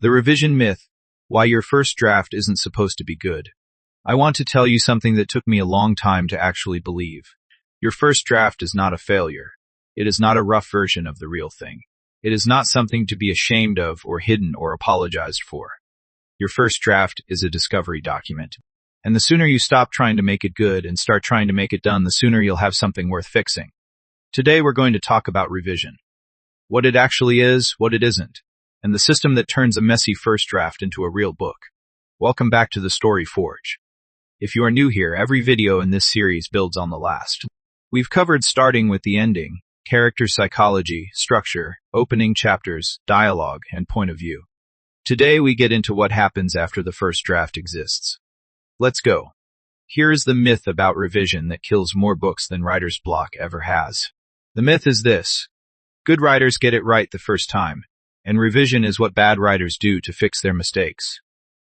The revision myth, why your first draft isn't supposed to be good. I want to tell you something that took me a long time to actually believe. Your first draft is not a failure. It is not a rough version of the real thing. It is not something to be ashamed of or hidden or apologized for. Your first draft is a discovery document. And the sooner you stop trying to make it good and start trying to make it done, the sooner you'll have something worth fixing. Today we're going to talk about revision. What it actually is, what it isn't, and the system that turns a messy first draft into a real book. Welcome back to the Story Forge. If you are new here, every video in this series builds on the last. We've covered starting with the ending, character psychology, structure, opening chapters, dialogue, and point of view. Today we get into what happens after the first draft exists. Let's go. Here is the myth about revision that kills more books than writer's block ever has. The myth is this: good writers get it right the first time, and revision is what bad writers do to fix their mistakes.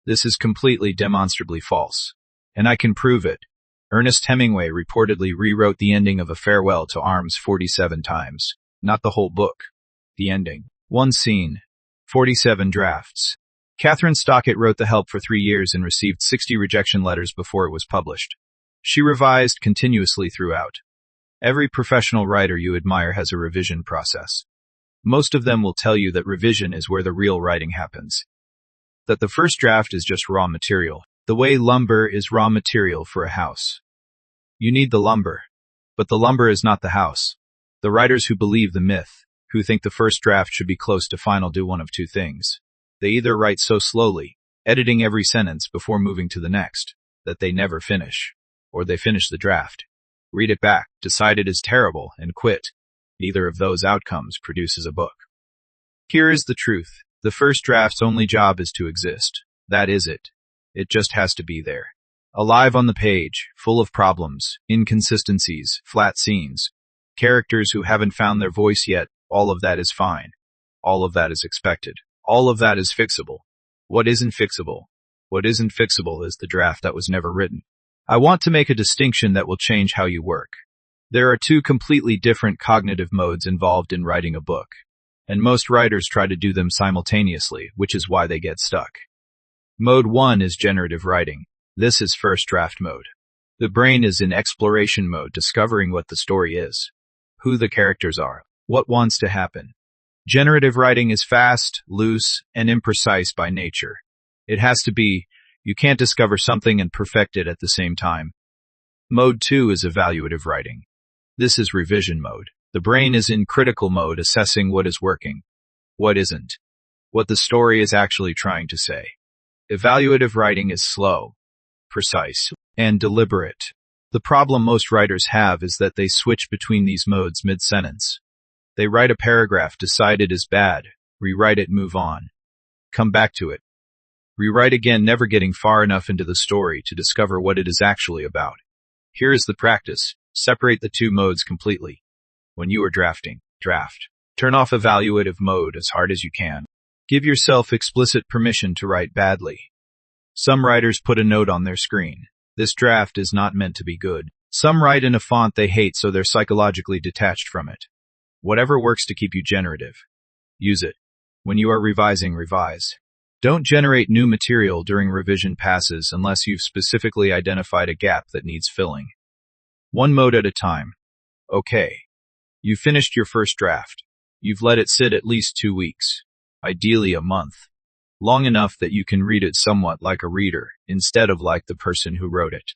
This is completely demonstrably false, and I can prove it. Ernest Hemingway reportedly rewrote the ending of A Farewell to Arms 47 times. Not the whole book. The ending. One scene. 47 drafts. Catherine Stockett wrote The Help for 3 years and received 60 rejection letters before it was published. She revised continuously throughout. Every professional writer you admire has a revision process. Most of them will tell you that revision is where the real writing happens. That the first draft is just raw material. The way lumber is raw material for a house. You need the lumber. But the lumber is not the house. The writers who believe the myth, who think the first draft should be close to final, do one of two things. They either write so slowly, editing every sentence before moving to the next, that they never finish. Or they finish the draft, read it back, decide it is terrible, and quit. Neither of those outcomes produces a book. Here is the truth. The first draft's only job is to exist. That is it. It just has to be there. Alive on the page, full of problems, inconsistencies, flat scenes, characters who haven't found their voice yet. All of that is fine. All of that is expected. All of that is fixable. What isn't fixable? What isn't fixable is the draft that was never written. I want to make a distinction that will change how you work. There are two completely different cognitive modes involved in writing a book, and most writers try to do them simultaneously, which is why they get stuck. Mode 1 is generative writing. This is first draft mode. The brain is in exploration mode, discovering what the story is, who the characters are, what wants to happen. Generative writing is fast, loose, and imprecise by nature. It has to be. You can't discover something and perfect it at the same time. Mode 2 is evaluative writing. This is revision mode. The brain is in critical mode, assessing what is working, what isn't, what the story is actually trying to say. Evaluative writing is slow, precise, and deliberate. The problem most writers have is that they switch between these modes mid-sentence. They write a paragraph, decide it is bad, rewrite it, move on, come back to it, rewrite again, never getting far enough into the story to discover what it is actually about. Here is the practice. Separate the two modes completely. When you are drafting, draft. Turn off evaluative mode as hard as you can. Give yourself explicit permission to write badly. Some writers put a note on their screen. This draft is not meant to be good. Some write in a font they hate, so they're psychologically detached from it. Whatever works to keep you generative, use it. When you are revising, revise. Don't generate new material during revision passes unless you've specifically identified a gap that needs filling. One mode at a time. Okay. You've finished your first draft. You've let it sit at least 2 weeks. Ideally a month. Long enough that you can read it somewhat like a reader, instead of like the person who wrote it.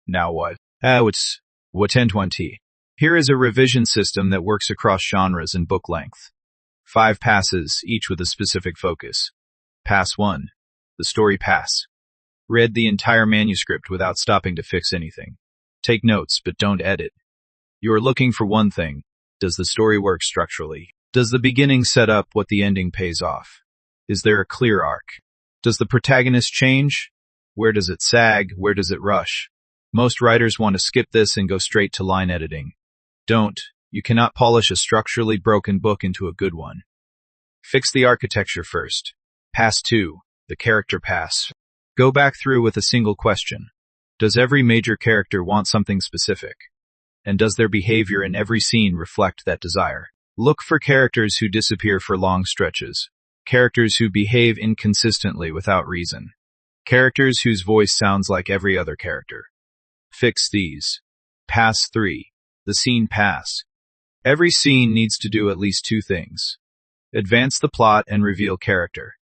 Now what? It's 1020. Here is a revision system that works across genres and book length. 5 passes, each with a specific focus. Pass 1. The story pass. Read the entire manuscript without stopping to fix anything. Take notes, but don't edit. You are looking for one thing. Does the story work structurally? Does the beginning set up what the ending pays off? Is there a clear arc? Does the protagonist change? Where does it sag? Where does it rush? Most writers want to skip this and go straight to line editing. Don't. You cannot polish a structurally broken book into a good one. Fix the architecture first. Pass 2. The character pass. Go back through with a single question. Does every major character want something specific? And does their behavior in every scene reflect that desire? Look for characters who disappear for long stretches. Characters who behave inconsistently without reason. Characters whose voice sounds like every other character. Fix these. Pass 3. The scene pass. Every scene needs to do at least 2 things. Advance the plot and reveal character.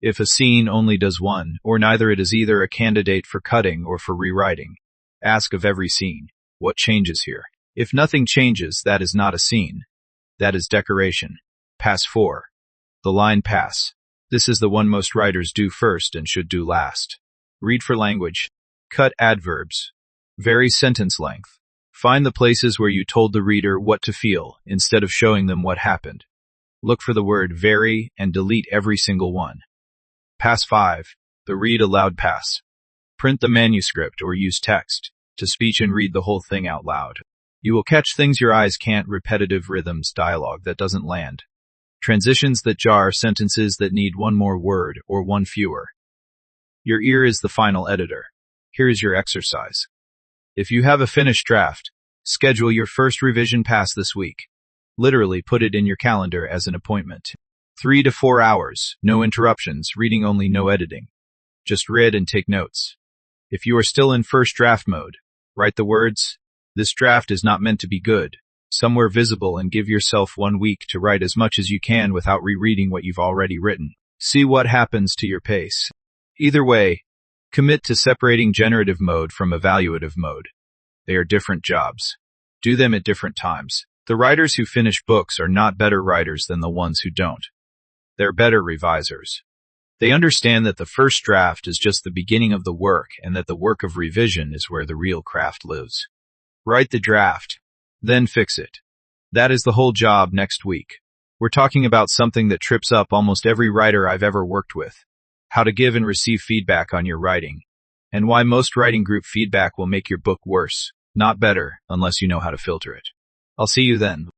If a scene only does one, or neither, it is either a candidate for cutting or for rewriting. Ask of every scene, what changes here? If nothing changes, that is not a scene. That is decoration. Pass 4. The line pass. This is the one most writers do first and should do last. Read for language. Cut adverbs. Vary sentence length. Find the places where you told the reader what to feel instead of showing them what happened. Look for the word vary and delete every single one. Pass 5. The read aloud pass. Print the manuscript or use text to speech and read the whole thing out loud. You will catch things your eyes can't, repetitive rhythms, dialogue that doesn't land, transitions that jar, sentences that need one more word or one fewer. Your ear is the final editor. Here is your exercise. If you have a finished draft, schedule your first revision pass this week. Literally put it in your calendar as an appointment. 3 to 4 hours, no interruptions, reading only, no editing. Just read and take notes. If you are still in first draft mode, write the words, "This draft is not meant to be good," somewhere visible, and give yourself 1 week to write as much as you can without rereading what you've already written. See what happens to your pace. Either way, commit to separating generative mode from evaluative mode. They are different jobs. Do them at different times. The writers who finish books are not better writers than the ones who don't. They're better revisers. They understand that the first draft is just the beginning of the work and that the work of revision is where the real craft lives. Write the draft, then fix it. That is the whole job next week. We're talking about something that trips up almost every writer I've ever worked with. How to give and receive feedback on your writing, and why most writing group feedback will make your book worse, not better, unless you know how to filter it. I'll see you then.